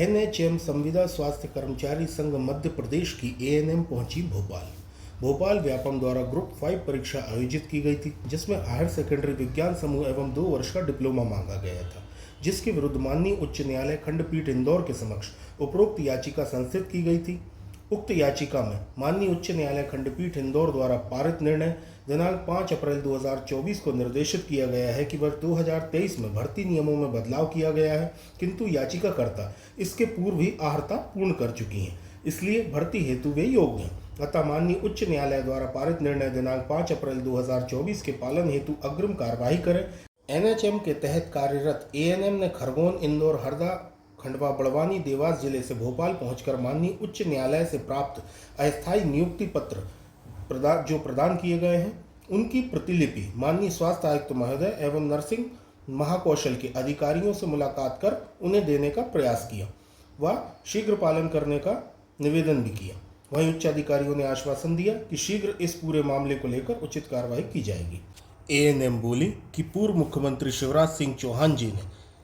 NHM संविदा स्वास्थ्य कर्मचारी संघ मध्य प्रदेश की एएनएम पहुंची भोपाल व्यापम द्वारा ग्रुप 5 परीक्षा आयोजित की गई थी, जिसमें हायर सेकेंडरी विज्ञान समूह एवं 2 वर्ष का डिप्लोमा मांगा गया था, जिसके विरुद्ध माननीय उच्च न्यायालय खंडपीठ इंदौर के समक्ष उपरोक्त याचिका संस्थित की गई थी। उक्त याचिका में माननीय उच्च न्यायालय खंडपीठ इंदौर द्वारा पारित निर्णय दिनांक 5 अप्रैल 2024 को निर्देशित किया गया है कि वर्ष 2023 में भर्ती नियमों में बदलाव किया गया है, किंतु याचिकाकर्ता इसके पूर्व ही अर्हता पूर्ण कर चुकी हैं, इसलिए भर्ती हेतु वे योग्य हैं। अतः माननीय उच्च न्यायालय द्वारा पारित निर्णय दिनांक 5 अप्रैल 2024 के पालन हेतु अग्रिम कार्यवाही करें। एनएचएम के तहत कार्यरत एएनएम ने खरगोन, इंदौर, हरदा, खंडवा, बड़वानी, देवास जिले से भोपाल पहुंचकर माननीय उच्च न्यायालय से प्राप्त अस्थायी नियुक्ति पत्र जो प्रदान किए गए हैं, उनकी प्रतिलिपि माननीय स्वास्थ्य आयुक्त महोदय एवं नर्सिंग महाकौशल के अधिकारियों से मुलाकात कर उन्हें देने का प्रयास किया व शीघ्र पालन करने का निवेदन भी किया। वहीं उच्च अधिकारियों ने आश्वासन दिया कि शीघ्र इस पूरे मामले को लेकर उचित कार्रवाई की जाएगी। एएनएम बोली कि पूर्व मुख्यमंत्री शिवराज सिंह चौहान जी ने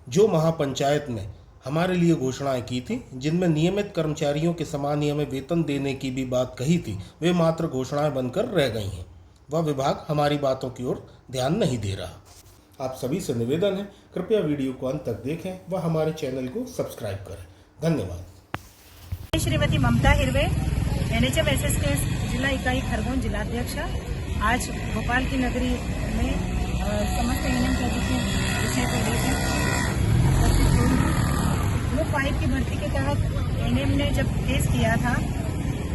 जो महापंचायत में हमारे लिए घोषणाएं की थी, जिनमें नियमित कर्मचारियों के समान ही हमें वेतन देने की भी बात कही थी, वे मात्र घोषणाएं बनकर रह गई हैं। वह विभाग हमारी बातों की ओर ध्यान नहीं दे रहा। आप सभी से निवेदन है, कृपया वीडियो को अंत तक देखें व हमारे चैनल को सब्सक्राइब करें। धन्यवाद। श्रीमती ममता हिरवे, एनएचएम एसएसके जिला इकाई खरगोन जिलाध्यक्ष, आज भोपाल की नगरी में समस्त एएनएम के विषय को लेकर ग्रुप 5 की भर्ती के तहत एएनएम ने जब केस किया था,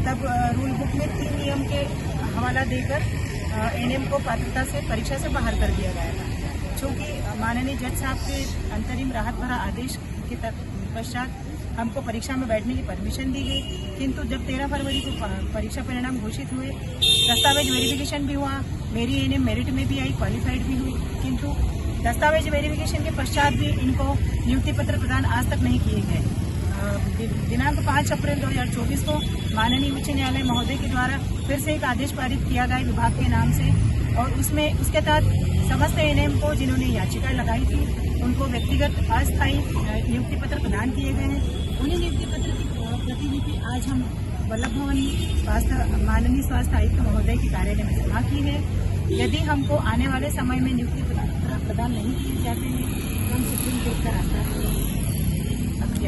तब रूल बुक में 3 नियम के हवाला देकर एएनएम को पात्रता से परीक्षा से बाहर कर दिया गया था। चूँकि माननीय जज साहब के अंतरिम राहत भरा आदेश के पश्चात हमको परीक्षा में बैठने की परमिशन दी गई, किंतु जब 13 फरवरी को परीक्षा परिणाम घोषित हुए, दस्तावेज वेरिफिकेशन भी हुआ, मेरी एएनएम मेरिट में भी आई, क्वालिफाइड भी हुई, किंतु दस्तावेज वेरिफिकेशन के पश्चात भी इनको नियुक्ति पत्र प्रदान आज तक नहीं किए गए। दिनांक 5 अप्रैल 2024 को माननीय उच्च न्यायालय महोदय के द्वारा फिर से एक आदेश पारित किया गया विभाग के नाम से, और उसके तहत समस्त एएनएम को जिन्होंने याचिका लगाई थी, उनको व्यक्तिगत अस्थायी नियुक्ति पत्र प्रदान किए गए हैं। उन्हीं नियुक्ति पत्र की प्रतिलिपि आज हम वल्लभ भवन माननीय स्वास्थ्य आयुक्त महोदय के कार्यालय में जमा की है। यदि हमको आने वाले समय में नियुक्ति पत्र प्रदान नहीं किए जाते हैं तो हम सुप्रीम कोर्ट का रास्ता।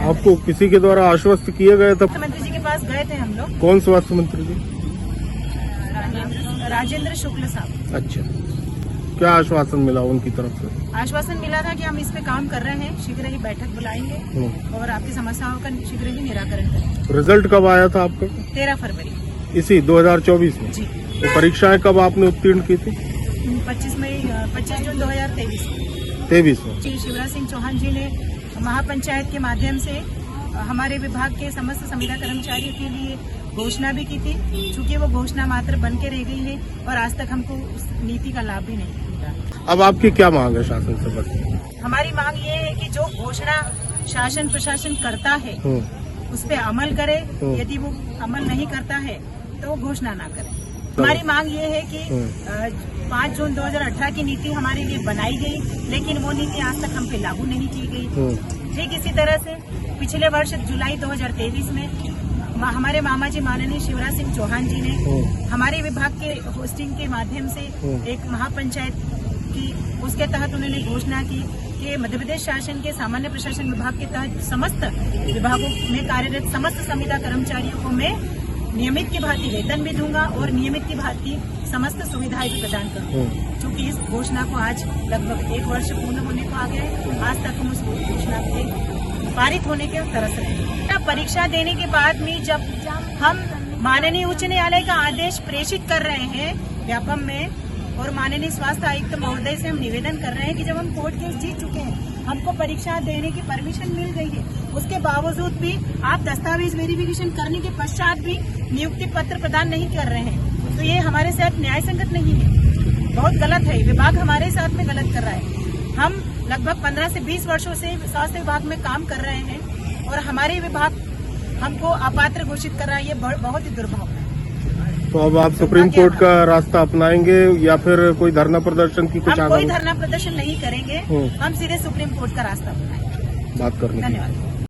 आपको किसी के द्वारा आश्वस्त किया गया था? मुख्यमंत्री जी के पास गए थे हम लोग। कौन स्वास्थ्य मंत्री जी? राजेंद्र शुक्ल साहब। अच्छा, क्या आश्वासन मिला उनकी तरफ से? आश्वासन मिला था कि हम इस पे काम कर रहे हैं, शीघ्र ही बैठक बुलाएंगे और आपकी समस्याओं का शीघ्र ही निराकरण करेंगे। रिजल्ट कब आया था आपका? 13 फरवरी इसी 2024 में जी। तो परीक्षाएं कब आपने उत्तीर्ण की थी? 25 जून 2023 में। जी, शिवराज सिंह चौहान जी ने महापंचायत के माध्यम से हमारे विभाग के समस्त संविदा कर्मचारियों के लिए घोषणा भी की थी, चूँकि वो घोषणा मात्र बन के रह गई है और आज तक हमको उस नीति का लाभ भी नहीं मिला। अब आपकी क्या मांग है शासन से? बस हमारी मांग ये है कि जो घोषणा शासन प्रशासन करता है उस पर अमल करे, यदि वो अमल नहीं करता है तो वो घोषणा ना करे। हमारी मांग ये है कि 5 जून 2018 की नीति हमारे लिए बनाई गई, लेकिन वो नीति आज तक हम पे लागू नहीं की गई। ठीक इसी तरह से पिछले वर्ष जुलाई 2023 में हमारे मामा जी माननीय शिवराज सिंह चौहान जी ने हमारे विभाग के होस्टिंग के माध्यम से एक महापंचायत की, उसके तहत उन्होंने घोषणा की कि मध्य प्रदेश शासन के सामान्य प्रशासन विभाग के तहत समस्त विभागों में कार्यरत समस्त संविदा कर्मचारियों को मैं नियमित की भांति वेतन भी दूंगा और नियमित की भांति समस्त सुविधाएं भी प्रदान करूंगा। चूँकि इस घोषणा को आज लगभग 1 वर्ष पूर्ण होने को आ गया है, आज तक हम उस घोषणा के पारित होने के तरस रहे हैं। परीक्षा देने के बाद में जब हम माननीय उच्च न्यायालय का आदेश प्रेषित कर रहे हैं व्यापम में, और माननीय स्वास्थ्य आयुक्त महोदय से हम निवेदन कर रहे हैं कि जब हम कोर्ट केस जीत चुके हैं, हमको परीक्षा देने की परमिशन मिल गई है, उसके बावजूद भी आप दस्तावेज वेरिफिकेशन करने के पश्चात भी नियुक्ति पत्र प्रदान नहीं कर रहे हैं, तो ये हमारे साथ न्याय संगत नहीं है, बहुत गलत है। विभाग हमारे साथ में गलत कर रहा है। हम लगभग 15 से 20 वर्षों से स्वास्थ्य विभाग में काम कर रहे हैं और हमारे विभाग हमको अपात्र घोषित कर रहा है, ये बहुत ही दुर्भावना है। तो अब आप सुप्रीम कोर्ट का रास्ता अपनाएंगे या फिर कोई धरना प्रदर्शन की कुछ? हम कोई धरना प्रदर्शन नहीं करेंगे, हम सीधे सुप्रीम कोर्ट का रास्ता अपनाएंगे। बात करने। धन्यवाद।